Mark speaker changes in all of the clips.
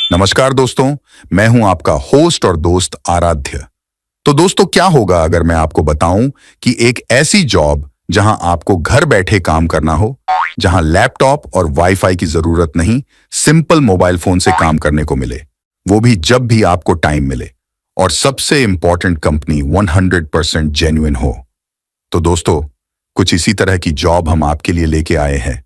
Speaker 1: नमस्कार दोस्तों। मैं हूं आपका होस्ट और दोस्त आराध्य। तो दोस्तों, क्या होगा अगर मैं आपको बताऊं कि एक ऐसी जॉब जहां आपको घर बैठे काम करना हो, जहां लैपटॉप और वाईफाई की जरूरत नहीं, सिंपल मोबाइल फोन से काम करने को मिले, वो भी जब भी आपको टाइम मिले, और सबसे इंपॉर्टेंट, कंपनी 100% जेन्युइन हो। तो दोस्तों, कुछ इसी तरह की जॉब हम आपके लिए लेके आए हैं।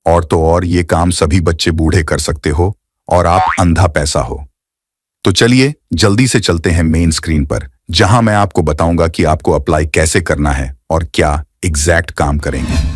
Speaker 1: और तो और, ये काम सभी बच्चे बूढ़े कर सकते हो और आप अंधा पैसा हो। तो चलिए जल्दी से चलते हैं मेन स्क्रीन पर, जहां मैं आपको बताऊंगा कि आपको अप्लाई कैसे करना है और क्या एग्जैक्ट काम करेंगे।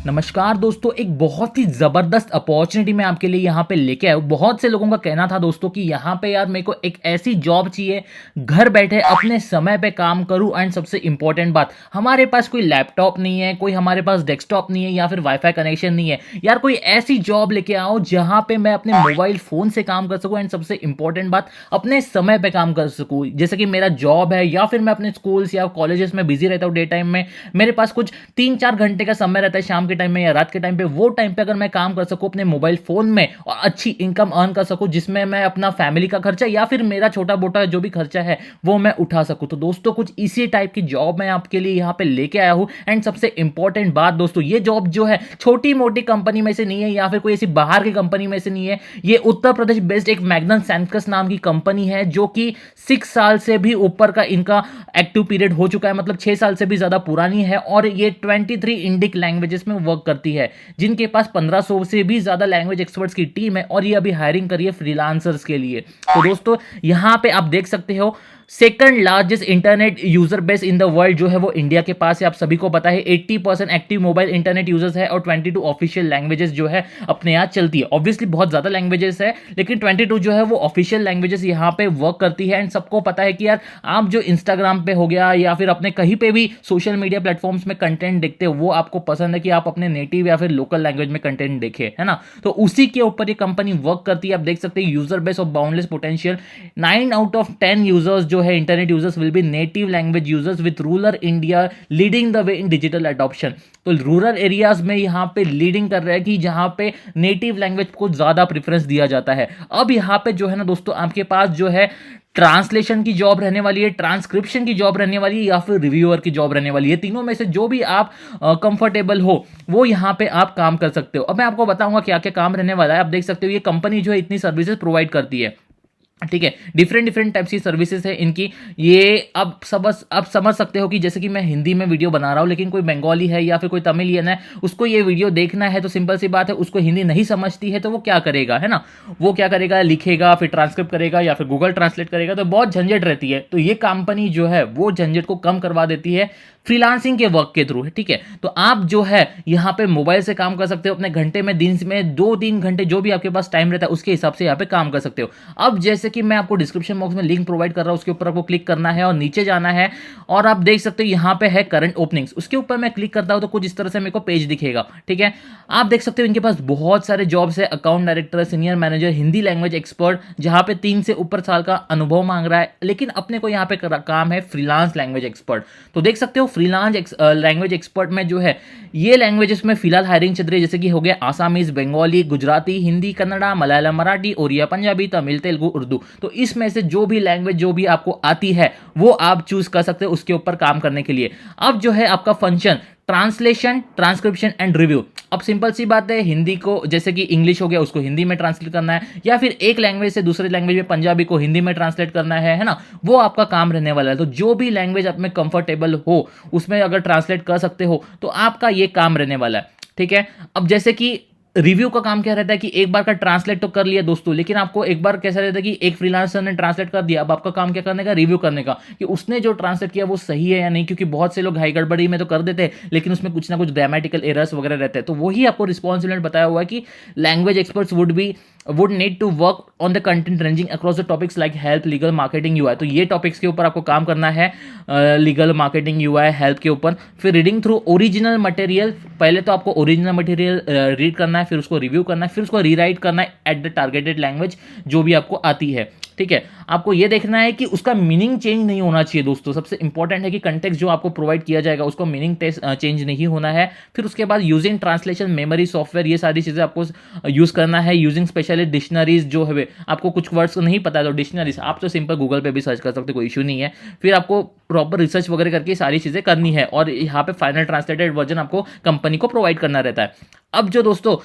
Speaker 2: नमस्कार दोस्तों, एक बहुत ही ज़बरदस्त अपॉर्चुनिटी मैं आपके लिए यहाँ पे लेके आया हूँ। बहुत से लोगों का कहना था दोस्तों कि यहाँ पे यार मेरे को एक ऐसी जॉब चाहिए, घर बैठे अपने समय पे काम करूँ। एंड सबसे इम्पोर्टेंट बात, हमारे पास कोई लैपटॉप नहीं है, कोई हमारे पास डेस्कटॉप नहीं है या फिर वाईफाई कनेक्शन नहीं है। यार कोई ऐसी जॉब लेके आओ जहाँ पे मैं अपने मोबाइल फ़ोन से काम कर सकूँ। एंड सबसे इंपॉर्टेंट बात, अपने समय पे काम कर सकूँ। जैसे कि मेरा जॉब है या फिर मैं अपने स्कूल्स या कॉलेजेस में बिजी रहता हूँ डे टाइम में, मेरे पास कुछ 3-4 घंटे का समय रहता है शाम के टाइम में या रात के टाइम पे। वो टाइम पे अगर मैं काम कर सकूं अपने मोबाइल फोन में और अच्छी इनकम अर्न कर सकूं, जिसमें मैं अपना फैमिली का खर्चा या फिर मेरा छोटा मोटा जो भी खर्चा है वो मैं उठा सकूं। तो दोस्तों, कुछ इसी टाइप की जॉब मैं आपके लिए यहाँ पे लेके आया हूं। एंड सबसे इंपॉर्टेंट बात दोस्तों, ये जॉब जो है छोटी मोटी कंपनी में से नहीं है या फिर कोई ऐसी बाहर की कंपनी में से नहीं है। ये उत्तर प्रदेश बेस्ड एक मैग्नम सैंकस नाम की कंपनी है, जो कि 6 साल से भी ऊपर का इनका एक्टिव पीरियड हो चुका है, मतलब 6 साल से भी ज्यादा पुरानी है। और ये 23 इंडिक लैंग्वेजेस में वर्क करती है, जिनके पास 1500 से भी ज्यादा लैंग्वेज एक्सपर्ट्स की टीम है। और ये अभी हायरिंग करी है फ्रीलांसर्स के लिए। तो दोस्तों, यहां पे आप देख सकते हो, second largest internet user base in the world जो है वो इंडिया के पास है। आप सभी को पता है 80% एक्टिव मोबाइल इंटरनेट यूजर्स है और 22 ऑफिशियल लैंग्वेजेस जो है अपने यहाँ चलती है। ऑब्वियसली बहुत ज्यादा लैंग्वेजेस है, लेकिन 22 जो है वो ऑफिशियल लैंग्वेजेस यहाँ पे वर्क करती है। एंड सबको पता है कि यार, आप जो इंस्टाग्राम पे हो गया या फिर अपने कहीं पे भी सोशल मीडिया प्लेटफॉर्म्स में कंटेंट देखते हो, वो आपको पसंद है कि आप अपने नेटिव या फिर लोकल लैंग्वेज में कंटेंट देखें, है ना। तो उसी के ऊपर ये कंपनी वर्क करती है। आप देख सकते हैं user base of boundless potential, 9 out of 10 users जो है internet users will be native language users with rural India leading the way in digital adoption. तो रूरल एरियाज में यहाँ पे लीडिंग कर रहा है कि जहाँ पे नेटिव लैंग्वेज को ज्यादा प्रेफरेंस दिया जाता है। अब यहाँ पे जो है ना दोस्तों, आपके पास जो है ट्रांसलेशन की जॉब रहने वाली है, ट्रांसक्रिप्शन की जॉब रहने वाली है या फिर रिव्यूअर की जॉब रहने वाली है। तीनों में से जो भी आप कंफर्टेबल हो वो यहाँ पे आप काम कर सकते हो। अब मैं आपको बताऊंगा क्या क्या काम रहने वाला है। आप देख सकते हो ये कंपनी जो है इतनी सर्विसेज प्रोवाइड करती है, ठीक है। डिफरेंट डिफरेंट टाइप्स की सर्विसेज है इनकी। ये अब समझ सकते हो कि जैसे कि मैं हिंदी में वीडियो बना रहा हूँ, लेकिन कोई बंगाली है या फिर कोई तमिलियन है, उसको ये वीडियो देखना है, तो सिंपल सी बात है, उसको हिंदी नहीं समझती है तो वो क्या करेगा, है ना। वो क्या करेगा, लिखेगा, फिर ट्रांसक्रिप्ट करेगा या फिर गूगल ट्रांसलेट करेगा, तो बहुत झंझट रहती है। तो ये कंपनी जो है वो झंझट को कम करवा देती है फ्रीलांसिंग के वर्क के थ्रू, ठीक है। तो आप जो है यहाँ पे मोबाइल से काम कर सकते हो, अपने घंटे में, दिन में 2-3 घंटे जो भी आपके पास टाइम रहता है उसके हिसाब से यहाँ पे काम कर सकते हो। अब जैसे कि मैं आपको डिस्क्रिप्शन बॉक्स में लिंक प्रोवाइड कर रहा हूं, उसके ऊपर आपको क्लिक करना है और नीचे जाना है। और आप देख सकते हो यहाँ पे है करंट ओपनिंग्स, उसके ऊपर मैं क्लिक करता हूं तो कुछ इस तरह से मेरे को पेज दिखेगा, ठीक है। आप देख सकते हो इनके पास बहुत सारे जॉब्स है, account director, senior manager, Hindi language expert, जहां पे 3 से ऊपर साल का अनुभव मांग रहा है। लेकिन अपने को यहाँ पे काम है फ्रीलांस लैंग्वेज एक्सपर्ट। तो देख सकते हो फ्रीलांस लैंग्वेज एक्सपर्ट में जो है ये लैंग्वेजेस में फिलहाल हायरिंग चल रही है, जैसे कि हो गया आसामीज, बंगाली, गुजराती, हिंदी, कन्नड़ा, मलयालम, मराठी, ओरिया, पंजाबी, तमिल, तेलुगु, उर्दू। तो इसमें से जो भी लैंग्वेज जो भी आपको आती है वो आप चूज कर सकते हो उसके ऊपर काम करने के लिए। अब जो है आपका function translation, transcription and review. अब सिंपल सी बात है, हिंदी को, जैसे कि इंग्लिश हो गया, उसको हिंदी में ट्रांसलेट करना है, या फिर एक लैंग्वेज से दूसरे लैंग्वेज में, पंजाबी को हिंदी में ट्रांसलेट करना है ना। वो आपका काम रहने वाला है। तो जो भी लैंग्वेज आप में कंफर्टेबल हो उसमें अगर ट्रांसलेट कर सकते हो तो आपका ये काम रहने वाला है, ठीक है। अब जैसे कि रिव्यू का काम क्या रहता है कि एक बार का ट्रांसलेट तो कर लिया दोस्तों, लेकिन आपको एक बार कैसा रहता है कि एक फ्रीलांसर ने ट्रांसलेट कर दिया, अब आपका काम क्या करने का, रिव्यू करने का, कि उसने जो ट्रांसलेट किया वो सही है या नहीं। क्योंकि बहुत से लोग हाई गड़बड़ी में तो कर देते हैं, लेकिन उसमें कुछ ना कुछ ग्रामेटिकल एरर्स वगैरह रहते हैं। तो वही आपको रिस्पॉन्सिबिलिटी बताया हुआ है कि language experts would need to work on the content ranging across the topics like health, legal, marketing, UI। तो ये टॉपिक्स के ऊपर आपको काम करना है, लीगल, मार्केटिंग, UI, हेल्थ के ऊपर। फिर रीडिंग थ्रू ओरिजिनल मटेरियल, पहले तो आपको ओरिजिनल मटेरियल रीड करना है, फिर उसको रिव्यू करना है, फिर उसको रीराइट करना है एट द टारगेटेड लैंग्वेज जो भी आपको आती है, ठीक है। आपको ये देखना है कि उसका मीनिंग चेंज नहीं होना चाहिए दोस्तों। सबसे इंपॉर्टेंट है कि कंटेक्स्ट जो आपको प्रोवाइड किया जाएगा उसको मीनिंग चेंज नहीं होना है। फिर उसके बाद यूजिंग ट्रांसलेशन मेमोरी सॉफ्टवेयर, ये सारी चीज़ें आपको यूज़ करना है। यूजिंग स्पेशली डिक्शनरीज, जो है आपको कुछ वर्ड्स नहीं पता है तो डिक्शनरीज आप तो सिंपल गूगल पे भी सर्च कर सकते, कोई इशू नहीं है। फिर आपको प्रॉपर रिसर्च वगैरह करके सारी चीज़ें करनी है और यहाँ पे फाइनल ट्रांसलेटेड वर्जन आपको कंपनी को प्रोवाइड करना रहता है। अब जो दोस्तों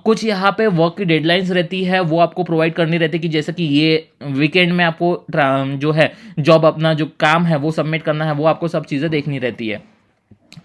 Speaker 2: कुछ यहाँ पे वर्क की डेडलाइंस रहती है वो आपको प्रोवाइड करनी रहती है कि जैसे कि ये वीकेंड में आपको जो है जॉब, अपना जो काम है वो सबमिट करना है, वो आपको सब चीज़ें देखनी रहती है।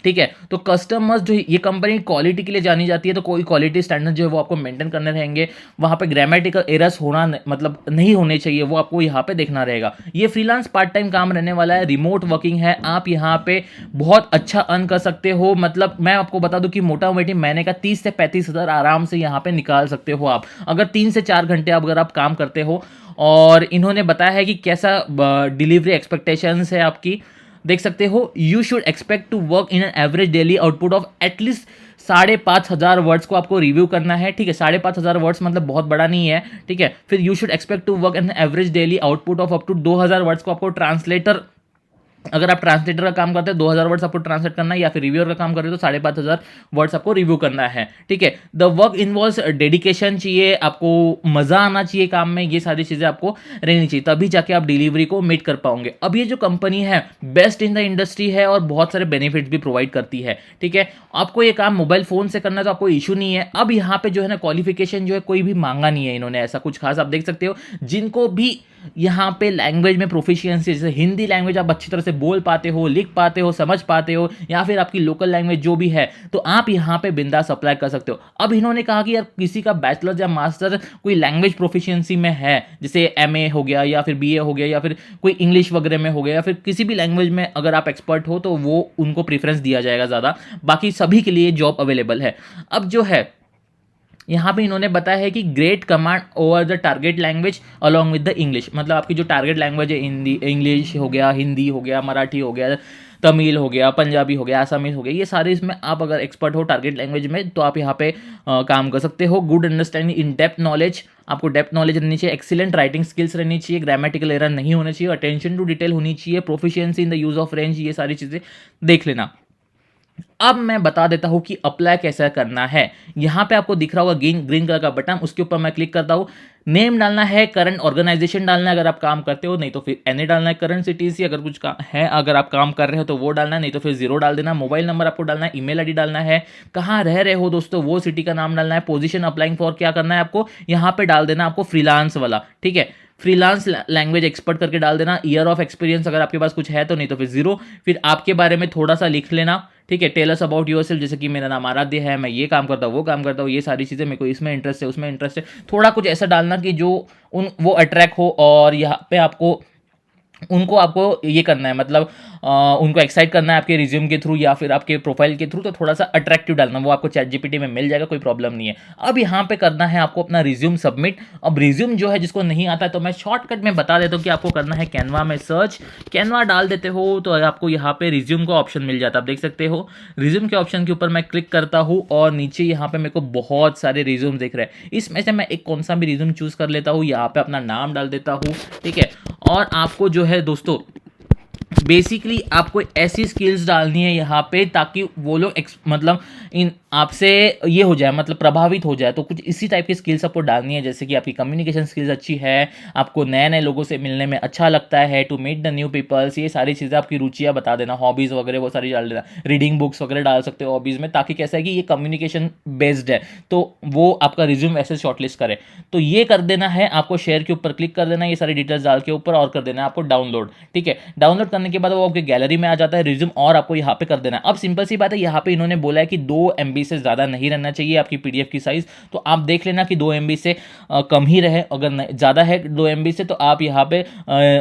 Speaker 2: ठीक है, तो कस्टमर्स जो ये कंपनी क्वालिटी के लिए जानी जाती है, तो कोई क्वालिटी स्टैंडर्ड जो है वो आपको मेंटेन करने रहेंगे। वहाँ पे ग्रामेटिकल एरर्स होना मतलब नहीं होने चाहिए, वो आपको यहाँ पे देखना रहेगा। ये फ्रीलांस पार्ट टाइम काम रहने वाला है, रिमोट वर्किंग है। आप यहाँ पे बहुत अच्छा अर्न कर सकते हो। मतलब मैं आपको बता दूं कि मोटा मोटी महीने का 30 से 35 हज़ार आराम से यहाँ पे निकाल सकते हो आप, अगर 3 से 4 घंटे अगर आप काम करते हो। और इन्होंने बताया है कि कैसा डिलीवरी एक्सपेक्टेशंस है आपकी, देख सकते हो। You should expect to work in an average daily output of at least 5,500 words को आपको रिव्यू करना है। ठीक है, 5,500 वर्ड्स मतलब बहुत बड़ा नहीं है। ठीक है, फिर you should expect to work in average daily output of up to 2,000 words को आपको ट्रांसलेटर, अगर आप ट्रांसलेटर का काम करते हैं 2,000 वर्ड्स आपको ट्रांसलेट करना है, या फिर रिव्यूअर का काम कर रहे हो तो 5,500 वर्ड्स आपको रिव्यू करना है। ठीक है, द वर्क इन्वॉल्व्स डेडिकेशन चाहिए, आपको मजा आना चाहिए काम में, ये सारी चीजें आपको रहनी चाहिए, तभी जाके आप डिलीवरी को मीट कर पाओगे। अब ये जो कंपनी है बेस्ट इन द इंडस्ट्री है और बहुत सारे बेनिफिट्स भी प्रोवाइड करती है। ठीक है, आपको ये काम मोबाइल फोन से करना है तो आपको इशू नहीं है। अब यहाँ पे जो है ना क्वालिफिकेशन जो है कोई भी मांगा नहीं है इन्होंने, ऐसा कुछ खास। आप देख सकते हो जिनको भी यहाँ पे लैंग्वेज में प्रोफिशिएंसी, जैसे हिंदी लैंग्वेज आप अच्छी तरह से बोल पाते हो, लिख पाते हो, समझ पाते हो, या फिर आपकी लोकल लैंग्वेज जो भी है, तो आप यहाँ पे बिंदास अप्लाई कर सकते हो। अब इन्होंने कहा कि यार किसी का बैचलर या मास्टर कोई लैंग्वेज प्रोफिशिएंसी में है, जैसे एमए हो गया या फिर बीए हो गया या फिर कोई इंग्लिश वगैरह में हो गया या फिर किसी भी लैंग्वेज में अगर आप एक्सपर्ट हो तो वो उनको प्रेफरेंस दिया जाएगा ज़्यादा, बाकी सभी के लिए जॉब अवेलेबल है। अब जो है यहाँ पे इन्होंने बताया है कि great command over the target language along with the English, मतलब आपकी जो टारगेट लैंग्वेज है हिंदी, इंग्लिश हो गया, हिंदी हो गया, मराठी हो गया, तमिल हो गया, पंजाबी हो गया, आसामीज हो गया, ये सारे इसमें आप अगर एक्सपर्ट हो टारगेट लैंग्वेज में तो आप यहाँ पे काम कर सकते हो। Good understanding in depth knowledge, आपको डेप्थ नॉलेज रहनी चाहिए, एक्सीलेंट राइटिंग स्किल्स रहनी चाहिए, ग्रामेटिकल एरर नहीं होना चाहिए, अटेंशन टू डिटेल होनी चाहिए, proficiency in the use of range, ये सारी चीज़ें देख लेना। अब मैं बता देता हूं कि अप्लाई कैसे करना है। यहां पे आपको दिख रहा होगा ग्रीन कलर का बटन, उसके ऊपर मैं क्लिक करता हूं। नेम डालना है, करंट ऑर्गेनाइजेशन डालना है अगर आप काम करते हो, नहीं तो फिर एनए डालना है, करंट सिटीज अगर कुछ है, अगर आप काम कर रहे हो तो वो डालना है, नहीं तो फिर 0 डाल देना। मोबाइल नंबर आपको डालना है, ईमेल आईडी डालना है, कहाँ रह रहे हो दोस्तों वो सिटी का नाम डालना है, पोजीशन अप्लाइंग फॉर क्या करना है आपको यहाँ पे डाल देना आपको फ्रीलांस वाला। ठीक है, फ्रीलांस लैंग्वेज एक्सपर्ट करके डाल देना। ईयर ऑफ एक्सपीरियंस अगर आपके पास कुछ है तो, नहीं तो फिर 0। फिर आपके बारे में थोड़ा सा लिख लेना। ठीक है, टेल अस अबाउट योरसेल्फ, जैसे कि मेरा नाम आराध्य है, मैं ये काम करता हूँ, वो काम करता हूँ, ये सारी चीज़ें, मेरे को इसमें इंटरेस्ट है, उसमें इंटरेस्ट है, थोड़ा कुछ ऐसा डालना कि जो वो अट्रैक्ट हो और यहाँ पे उनको आपको ये करना है, मतलब उनको एक्साइट करना है आपके रिज्यूम के थ्रू या फिर आपके प्रोफाइल के थ्रू, तो थोड़ा सा अट्रैक्टिव डालना, वो आपको चैट जीपीटी में मिल जाएगा, कोई प्रॉब्लम नहीं है। अब यहाँ पे करना है आपको अपना रिज्यूम सबमिट। अब रिज्यूम जो है जिसको नहीं आता है तो मैं शॉर्टकट में बता देता हूँ कि आपको करना है कैनवा में सर्च, कैनवा डाल देते हो तो आपको यहाँ पे रिज्यूम का ऑप्शन मिल जाता है। आप देख सकते हो रिज्यूम के ऑप्शन के ऊपर मैं क्लिक करता हूँ और नीचे यहाँ पे मेरे को बहुत सारे रिज्यूम दिख रहे हैं। इसमें से मैं एक कौन सा भी रिज्यूम चूज कर लेता हूँ, यहाँ पे अपना नाम डाल देता हूँ। ठीक है, और आपको जो है दोस्तों बेसिकली आपको ऐसी स्किल्स डालनी है यहाँ पे ताकि वो लोग मतलब इन आपसे ये हो जाए, मतलब प्रभावित हो जाए। तो कुछ इसी टाइप की स्किल्स आपको डालनी है, जैसे कि आपकी कम्युनिकेशन स्किल्स अच्छी है, आपको नए नए लोगों से मिलने में अच्छा लगता है, to meet the new peoples, ये सारी चीज़ें आपकी रुचियाँ बता देना, हॉबीज़ वगैरह वो सारी डाल देना, रीडिंग बुक्स वगैरह डाल सकते हो हॉबीज़ में, ताकि कैसा है कि ये कम्युनिकेशन बेस्ड है तो वो आपका रिज्यूम ऐसे शॉर्टलिस्ट करे। तो ये कर देना है आपको, शेयर के ऊपर क्लिक कर देना, ये सारी डिटेल्स डाल के ऊपर, और कर देना है आपको डाउनलोड। ठीक है, डाउनलोड करने के बाद वो आपके गैलरी में आ जाता है रिज्यूम, और आपको यहाँ पे कर देना है। अब सिंपल सी बात है, यहाँ पे इन्होंने बोला है कि 2 MB से ज़्यादा नहीं रहना चाहिए आपकी PDF की साइज़, तो आप देख लेना कि 2 MB से कम ही रहे। अगर ज़्यादा है 2 MB से तो आप यहाँ पे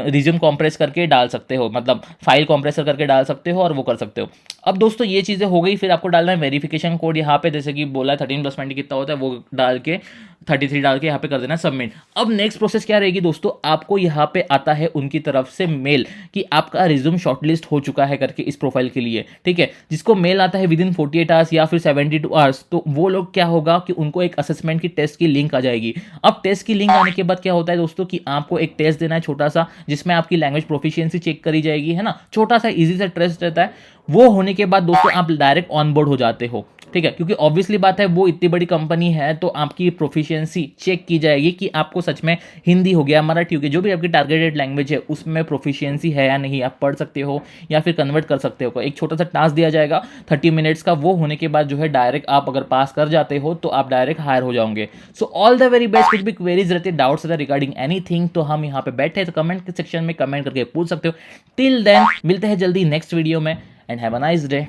Speaker 2: रिज्यूम कॉम्प्रेस करके डाल सकते हो, मतलब फाइल कॉम्प्रेसर करके डाल सकते हो और वो कर सकते हो। अब दोस्तों ये चीज़ें हो गई, फिर आपको डालना है वेरिफिकेशन कोड यहाँ पे, जैसे कि बोला है 13+20 कितना होता है वो डाल के 33 डाल के यहाँ पे कर देना सबमिट। अब नेक्स्ट प्रोसेस क्या रहेगी दोस्तों, आपको यहाँ पे आता है उनकी तरफ से मेल कि आपका रिज्यूम शॉर्टलिस्ट हो चुका है करके इस प्रोफाइल के लिए, ठीक है। जिसको मेल आता है विदिन 48 आवर्स या फिर 72 आवर्स, तो वो लोग क्या होगा कि उनको एक असेसमेंट की टेस्ट की लिंक आ जाएगी। अब टेस्ट की लिंक आने के बाद क्या होता है दोस्तों कि आपको एक टेस्ट देना है छोटा सा, जिसमें आपकी लैंग्वेज प्रोफिशिएंसी चेक करी जाएगी, है ना, छोटा सा इजी सा टेस्ट रहता है। वो होने के बाद दोस्तों आप डायरेक्ट ऑन बोर्ड हो जाते हो, ठीक है, क्योंकि ऑब्वियसली बात है वो इतनी बड़ी कंपनी है तो आपकी प्रोफिशिएंसी चेक की जाएगी कि आपको सच में हिंदी हो गया, मराठी हो गया, जो भी आपकी टारगेटेड लैंग्वेज है उसमें प्रोफिशिएंसी है या नहीं, आप पढ़ सकते हो या फिर कन्वर्ट कर सकते हो। एक छोटा सा टास्क दिया जाएगा 30 मिनट्स का, वो होने के बाद जो है डायरेक्ट आप अगर पास कर जाते हो तो आप डायरेक्ट हायर हो जाओगे। So all the very best. कुछ भी क्वेरीज रहते हैं, डाउट्स रहते हैं रिगार्डिंग एनीथिंग, तो हम यहाँ पे बैठे तो कमेंट सेक्शन में कमेंट करके पूछ सकते हो। टिल देन मिलते हैं जल्दी नेक्स्ट वीडियो में, and have a nice day.